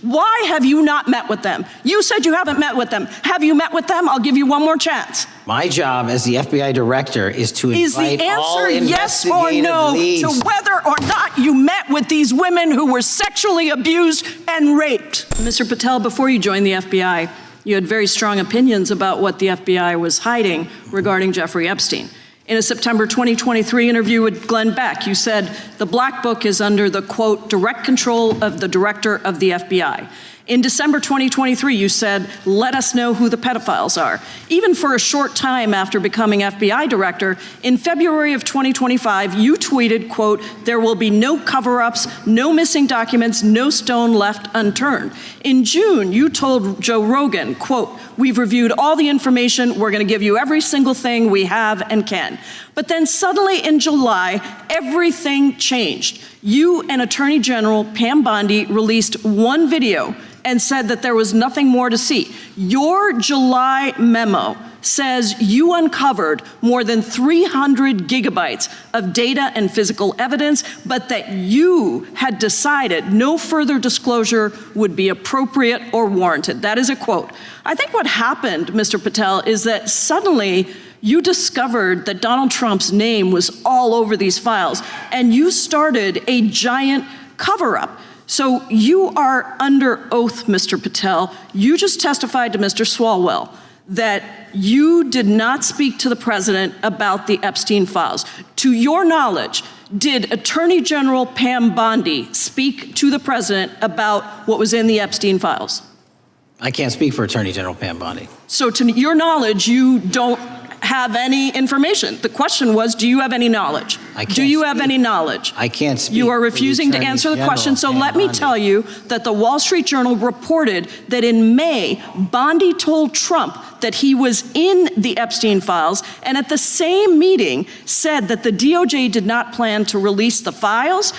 Why have you not met with them? You said you haven't met with them. Have you met with them? I'll give you one more chance. My job as the FBI director is to invite all investigative leads. Is the answer yes or no to whether or not you met with these women who were sexually abused and raped? Mr. Patel, before you joined the FBI, you had very strong opinions about what the FBI was hiding regarding Jeffrey Epstein. In a September 2023 interview with Glenn Beck, you said the Black Book is under the, quote, direct control of the director of the FBI. In December 2023, you said, let us know who the pedophiles are. Even for a short time after becoming FBI director, in February of 2025, you tweeted, quote, there will be no cover-ups, no missing documents, no stone left unturned. In June, you told Joe Rogan, quote, we've reviewed all the information, we're gonna give you every single thing we have and can. But then suddenly in July, everything changed. You and Attorney General Pam Bondi released one video and said that there was nothing more to see. Your July memo says you uncovered more than 300 gigabytes of data and physical evidence, but that you had decided no further disclosure would be appropriate or warranted. That is a quote. I think what happened, Mr. Patel, is that suddenly you discovered that Donald Trump's name was all over these files, and you started a giant cover-up. So you are under oath, Mr. Patel. You just testified to Mr. Swalwell that you did not speak to the president about the Epstein files. To your knowledge, did Attorney General Pam Bondi speak to the president about what was in the Epstein files? I can't speak for Attorney General Pam Bondi. So to your knowledge, you don't have any information. The question was, do you have any knowledge? Do you have any knowledge? I can't speak. You are refusing to answer the question, so let me tell you that the Wall Street Journal reported that in May, Bondi told Trump that he was in the Epstein files, and at the same meeting said that the DOJ did not plan to release the files.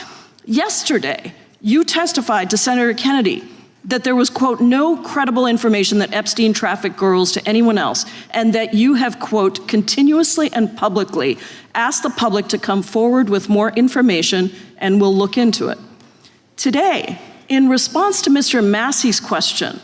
Yesterday, you testified to Senator Kennedy that there was, quote, no credible information that Epstein trafficked girls to anyone else, and that you have, quote, continuously and publicly asked the public to come forward with more information and we'll look into it. Today, in response to Mr. Massey's question,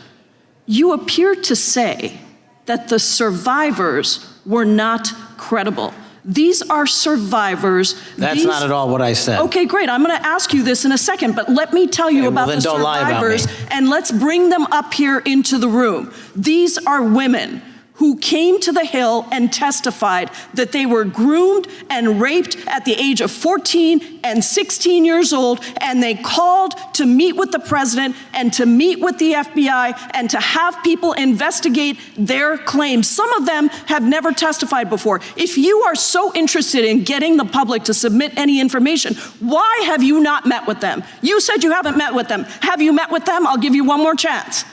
you appear to say that the survivors were not credible. These are survivors. That's not at all what I said. Okay, great. I'm going to ask you this in a second, but let me tell you about the survivors, and let's bring them up here into the room. These are women who came to the Hill and testified that they were groomed and raped at the age of 14 and 16 years old, and they called to meet with the president and to meet with the FBI and to have people investigate their claims. Some of them have never testified before. If you are so interested in getting the public to submit any information, why have you not met with them? You said you haven't met with them. Have you met with them? I'll give you one more chance.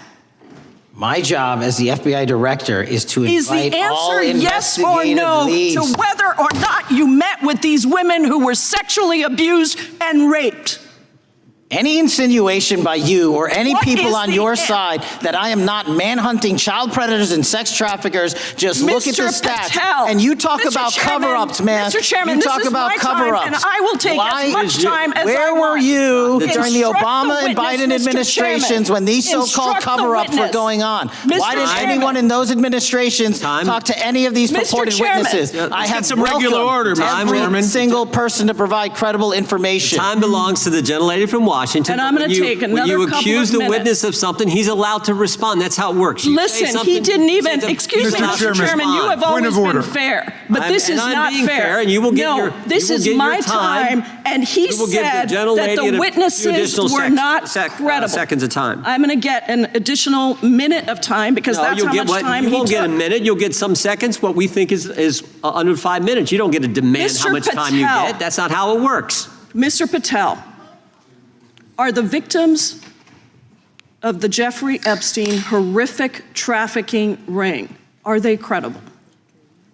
My job as the FBI director is to invite all investigative leads. Is the answer yes or no to whether or not you met with these women who were sexually abused and raped? Any insinuation by you or any people on your side that I am not manhunting child predators and sex traffickers, just look at the stats. And you talk about cover-ups, man. Mr. Chairman, you talk about cover-ups. And I will take as much time as I want. Where were you during the Obama and Biden administrations when these so-called cover-ups were going on? Why didn't anyone in those administrations talk to any of these purported witnesses? I have some regular order, every single person to provide credible information. Time belongs to the gentlelady from Washington. And I'm going to take another couple of minutes. When you accuse the witness of something, he's allowed to respond. That's how it works. Listen, he didn't even, excuse me, Mr. Chairman, you have always been fair, but this is not fair. And you will get no, this is my time, and he said that the witnesses were not credible. Seconds of time. I'm going to get an additional minute of time because that's how much time he took. You won't get a minute. You'll get some seconds. What we think is under 5 minutes. You don't get to demand how much time you get. That's not how it works. Mr. Patel, are the victims of the Jeffrey Epstein horrific trafficking ring, are they credible?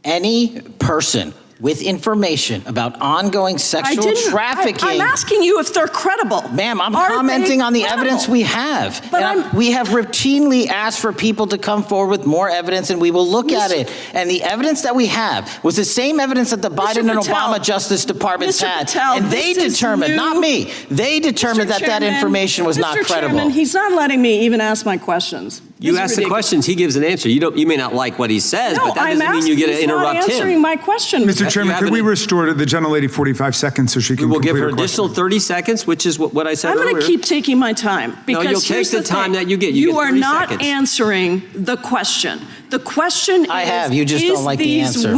Any person with information about ongoing sexual trafficking. I'm asking you if they're credible. Ma'am, I'm Are commenting they on the credible? evidence we have. But And we have routinely asked for people to come forward with more evidence, and we will look at it. And the evidence that we have was the same evidence that the Biden and Patel, Obama Justice Departments Mr. had. Patel, And they this is determined, new. not me, they determined that that information was not credible. Chairman, he's not letting me even ask my questions. You This is ask the ridiculous. questions, he gives an answer. You may not like what he says, No, but that I'm doesn't mean you get to asking, interrupt he's not answering him. my question. Mr. Chairman, have could we an- restore the gentlelady 45 seconds so she We can will give complete her her additional question? 30 seconds, which is what I said I'm earlier. going to keep taking my time because you'll take here's the time thing. that you get. You get are 30 not seconds. answering the question. The question I is, have. You just don't like the answer.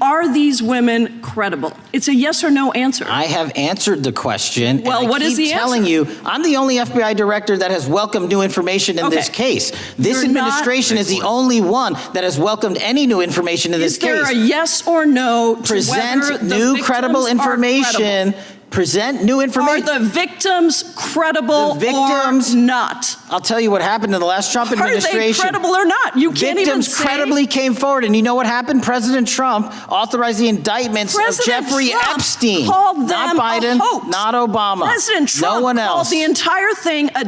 Are these women credible? It's a yes or no answer. I have answered the question. Well, and what I is keep the telling answer? you, I'm the only FBI director that has welcomed new information in this Okay. case. This You're not- administration is the only one that has welcomed any new information in this Is there case. a yes or no to whether Present the new victims credible are information. credible? Present new Are information. the victims credible The victims- or not? I'll tell you what happened in the last Trump Are they administration. credible or not? You can't even Victims say. credibly came forward, and you know what happened? President Trump authorized the indictments President of Jeffrey Trump Epstein. called Not them Biden, a hoax. not Obama. President Trump no one called else. the entire thing a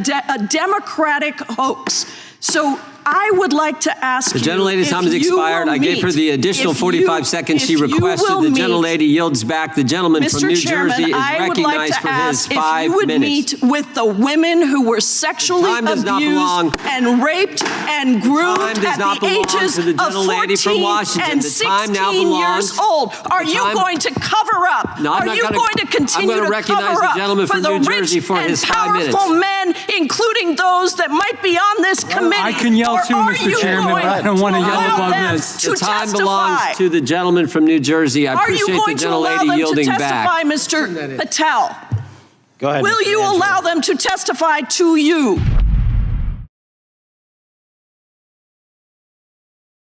Democratic hoax. So I would like to ask The you gentlelady's if time has you expired. will I gave her the additional if 45 seconds she if you requested. will The meet- gentlelady yields back. The gentleman from Mr. New Chairman, Jersey is I would like recognized to for his ask if 5 you would minutes. meet with the women who were sexually time does not belong- abused and raped and groomed time does at not the belong ages to the of gentlelady 14 from Washington. and The time now 16 belongs- years old. Are the you time- going to cover up? No, I'm Are not you gonna- going to continue I'm gonna to recognize cover the up gentleman for from the New rich Jersey for and his 5 minutes. powerful men, including those that might be on this committee? I can yell Or too, are Mr. you Chairman, going but I don't want to to yell allow above them this. to The time testify? belongs to the gentleman from New Jersey. I Are you appreciate the going to allow gentlelady them to yielding testify, back. Mr. Patel? Go ahead. Will Mr. you Angelo. allow them to testify to you?